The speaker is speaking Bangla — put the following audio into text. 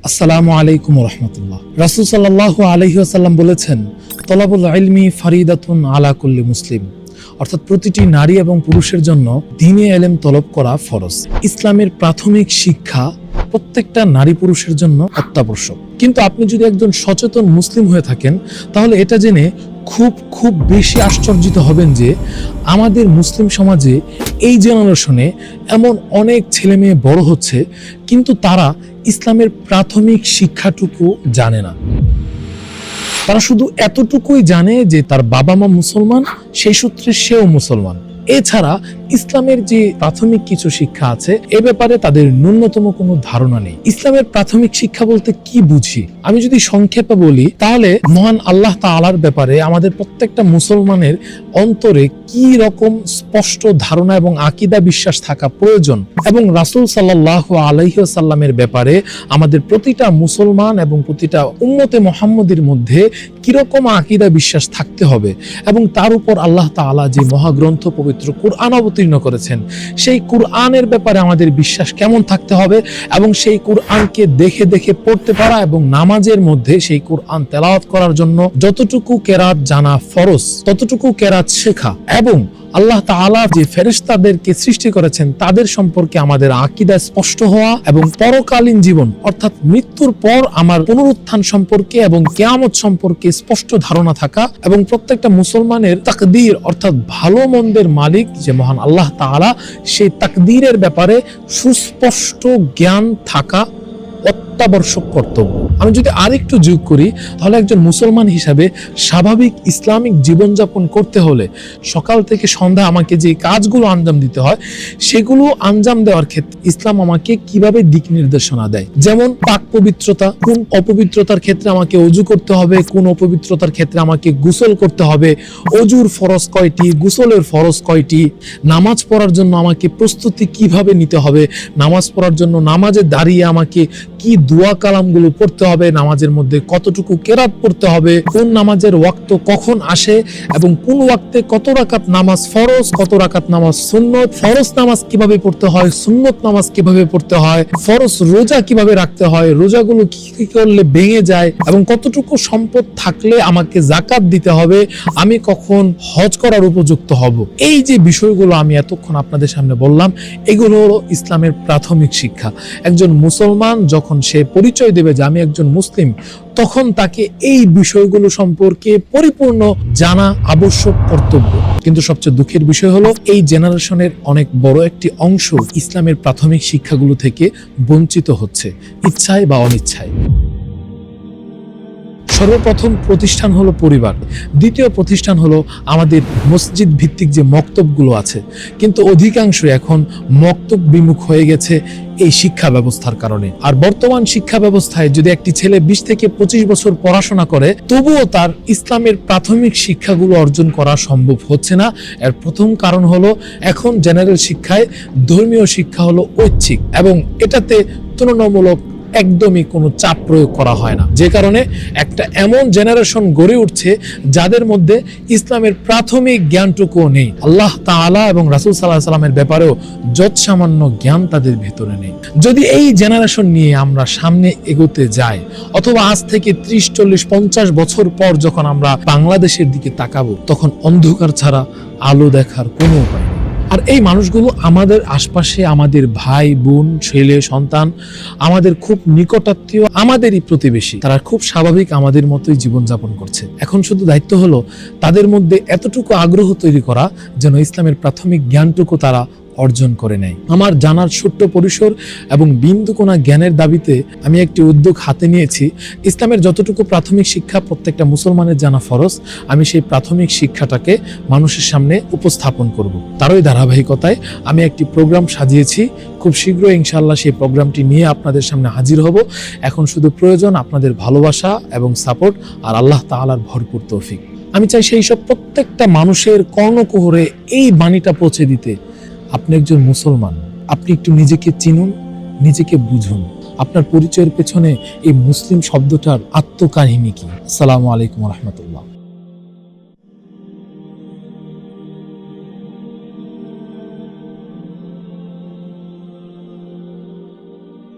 আসসালামু আলাইকুম রাহমাতুল্লাহ। রাসূল সাল্লাল্লাহু আলাইহি ওয়াসাল্লাম বলেছেন, তলাবুল ইলমি ফারিদাতুন আলা কুল্লি মুসলিম, অর্থাৎ প্রতিটি নারী এবং পুরুষের জন্য দ্বীনে ইলম তলব করা ফরজ। ইসলামের প্রাথমিক শিক্ষা প্রত্যেকটা নারী পুরুষের জন্য অত্যাবশ্যক। কিন্তু আপনি যদি একজন সচেতন মুসলিম হয়ে থাকেন, তাহলে এটা জেনে খুব বেশি আশ্চর্যিত হবেন যে আমাদের মুসলিম সমাজে এই জেনারেশনে এমন অনেক ছেলে মেয়ে বড় হচ্ছে, কিন্তু তারা ইসলামের প্রাথমিক শিক্ষাটুকু জানে না। তারা শুধু এতটুকুই জানে যে তার বাবা মা মুসলমান, সেই সূত্রে সেও মুসলমান। এছাড়া ইসলামের যে প্রাথমিক কিছু শিক্ষা আছে এ ব্যাপারে তাদের ন্যূনতম কোনো ধারণা নেই। ইসলামের প্রাথমিক শিক্ষা বলতে কি বুঝি, আমি যদি সংক্ষেপে বলি, তাহলে মহান আল্লাহ তাআলার ব্যাপারে আমাদের প্রত্যেকটা মুসলমানের অন্তরে কি রকম স্পষ্ট ধারণা এবং আকীদা বিশ্বাস থাকা প্রয়োজন, এবং রাসূল সাল্লাল্লাহু আলাইহি ওয়াসাল্লামের ব্যাপারে আমাদের প্রতিটা মুসলমান এবং প্রতিটা উম্মতে মুহাম্মদীর মধ্যে কিরকম আকীদা বিশ্বাস থাকতে হবে, এবং তার উপর আল্লাহ তাআলা যে মহাগ্রন্থ পবিত্র কুরআন অবতীর্ণ করেছেন সেই কুরআনের ব্যাপারে আমাদের বিশ্বাস কেমন থাকতে হবে, এবং সেই কুরআনকে দেখে দেখে পড়তে পারা এবং নামাজের মধ্যে সেই কুরআন তেলাওয়াত করার জন্য যতটুকু কেরাত জানা ফরজ ততটুকু কেরাত শেখা, এবং আল্লাহ তাআলা যে ফেরেশতাদেরকে সৃষ্টি করেছেন তাদের সম্পর্কে আমাদের আকীদা স্পষ্ট হওয়া, এবং পরকালীন জীবন অর্থাৎ মৃত্যুর পর আমার পুনরুত্থান সম্পর্কে এবং কিয়ামত সম্পর্কে স্পষ্ট ধারণা থাকা, এবং প্রত্যেকটা মুসলমানের তাকদীর অর্থাৎ ভালো মন্দের মালিক যে মহান আল্লাহ তাআলা, সেই তাকদীরের ব্যাপারে সুস্পষ্ট জ্ঞান থাকা অত্যাবশ্যক কর্তব্য। আমি যদি আরেকটু যোগ করি, তাহলে একজন মুসলমান হিসাবে স্বাভাবিক ইসলামিক জীবনযাপন করতে হলে সকাল থেকে সন্ধ্যা আমাকে যে কাজগুলো আঞ্জাম দিতে হয় সেগুলো আঞ্জাম দেওয়ার ক্ষেত্রে ইসলাম আমাকে কিভাবে দিক নির্দেশনা দেয়, যেমন পাক পবিত্রতা, কোন অপবিত্রতার ক্ষেত্রে আমাকে ওযু করতে হবে, কোন অপবিত্রতার ক্ষেত্রে আমাকে গোসল করতে হবে, ওযুর ফরজ কয়টি, গোসলের ফরজ কয়টি, নামাজ পড়ার জন্য আমাকে প্রস্তুতি কিভাবে নিতে হবে, নামাজ পড়ার জন্য নামাজে দাঁড়িয়ে আমাকে কি দোয়া কালামগুলো পড়তে হবে, নামাজের মধ্যে কতটুকু কেরাত পড়তে হবে, কোন নামাজের ওয়াক্ত কখন আসে, এবং কোন ওয়াক্তে কত রাকাত নামাজ ফরজ, কত রাকাত নামাজ সুন্নত, ফরজ নামাজ কিভাবে পড়তে হয়, সুন্নত নামাজ কিভাবে পড়তে হয়, ফরজ রোজা কিভাবে রাখতে হয়, রোজাগুলো কি করলে ভেঙে যায়, এবং কতটুকু সম্পদ থাকলে আমাকে যাকাত দিতে হবে, আমি কখন হজ করার উপযুক্ত হব। এই যে বিষয়গুলো আমি এতক্ষণ আপনাদের সামনে বললাম, এগুলো হলো ইসলামের প্রাথমিক শিক্ষা। একজন মুসলমান যখন সে পরিচয় দেবে যে আমি একজন মুসলিম, তখন তাকে এই বিষয়গুলো সম্পর্কে পরিপূর্ণ জানা আবশ্যক কর্তব্য। কিন্তু সবচেয়ে দুঃখের বিষয় হলো এই জেনারেশনের অনেক বড় একটি অংশ ইসলামের প্রাথমিক শিক্ষাগুলো থেকে বঞ্চিত হচ্ছে, ইচ্ছায় বা অনিচ্ছায়। সর্বপ্রথম প্রতিষ্ঠান হলো পরিবার, দ্বিতীয় প্রতিষ্ঠান হলো আমাদের মসজিদ ভিত্তিক যে মক্তবগুলো আছে, কিন্তু অধিকাংশ এখন মক্তব বিমুখ হয়ে গেছে এই শিক্ষা ব্যবস্থার কারণে। আর বর্তমান শিক্ষা ব্যবস্থায় যদি একটি ছেলে 20 থেকে 25 বছর পড়াশোনা করে, তবুও তার ইসলামের প্রাথমিক শিক্ষাগুলো অর্জন করা সম্ভব হচ্ছে না। এর প্রথম কারণ হলো এখন জেনারেল শিক্ষায় ধর্মীয় শিক্ষা হলো ঐচ্ছিক, এবং এটাতে তুলনামূলক একদমই কোনো চাপ প্রয়োগ করা হয় না, যে কারণে একটা এমন জেনারেশন গড়ে উঠছে যাদের মধ্যে ইসলামের প্রাথমিক জ্ঞানটুকুও নেই। আল্লাহ তাআলা এবং রাসূল সাল্লাল্লাহু আলাইহি ওয়াসাল্লামের ব্যাপারেও যৎসামান্য জ্ঞান তাদের ভেতরে নেই। যদি এই জেনারেশন নিয়ে আমরা সামনে এগোতে যাই, অথবা আজ থেকে 30, 40, 50 বছর পর যখন আমরা বাংলাদেশের দিকে তাকাবো, তখন অন্ধকার ছাড়া আলো দেখার কোনো উপায় নেই। আর এই মানুষগুলো আমাদের আশপাশে, আমাদের ভাই বোন, ছেলে সন্তান, আমাদের খুব নিকটাত্মীয়, আমাদেরই প্রতিবেশী, তারা খুব স্বাভাবিক আমাদের মতোই জীবনযাপন করছে। এখন শুধু দায়িত্ব হলো তাদের মধ্যে এতটুকু আগ্রহ তৈরি করা যেন ইসলামের প্রাথমিক জ্ঞানটুকু তারা অর্জন করে নেয়। আমার জানার ছোট্ট পরিসর এবং বিন্দুকোনা জ্ঞানের দাবিতে আমি একটি উদ্যোগ হাতে নিয়েছি। ইসলামের যতটুকু প্রাথমিক শিক্ষা প্রত্যেকটা মুসলমানের জানা ফরজ, আমি সেই প্রাথমিক শিক্ষাটাকে মানুষের সামনে উপস্থাপন করব। তারই ধারাবাহিকতায় আমি একটি প্রোগ্রাম সাজিয়েছি। খুব শীঘ্রই ইনশাআল্লাহ সেই প্রোগ্রামটি নিয়ে আপনাদের সামনে হাজির হব। এখন শুধু প্রয়োজন আপনাদের ভালোবাসা এবং সাপোর্ট, আর আল্লাহ তাআলার ভরপুর তৌফিক। আমি চাই সেই সব প্রত্যেকটা মানুষের কর্ণকুহরে এই বাণীটা পৌঁছে দিতে। আপনি একজন মুসলমান, আপনি একটু নিজেকে চিনুন, নিজেকে বুঝুন। আপনার পরিচয়ের পেছনে এই মুসলিম শব্দটার আত্মকাহিনী কি? আসসালামু আলাইকুম ওয়া রাহমাতুল্লাহ।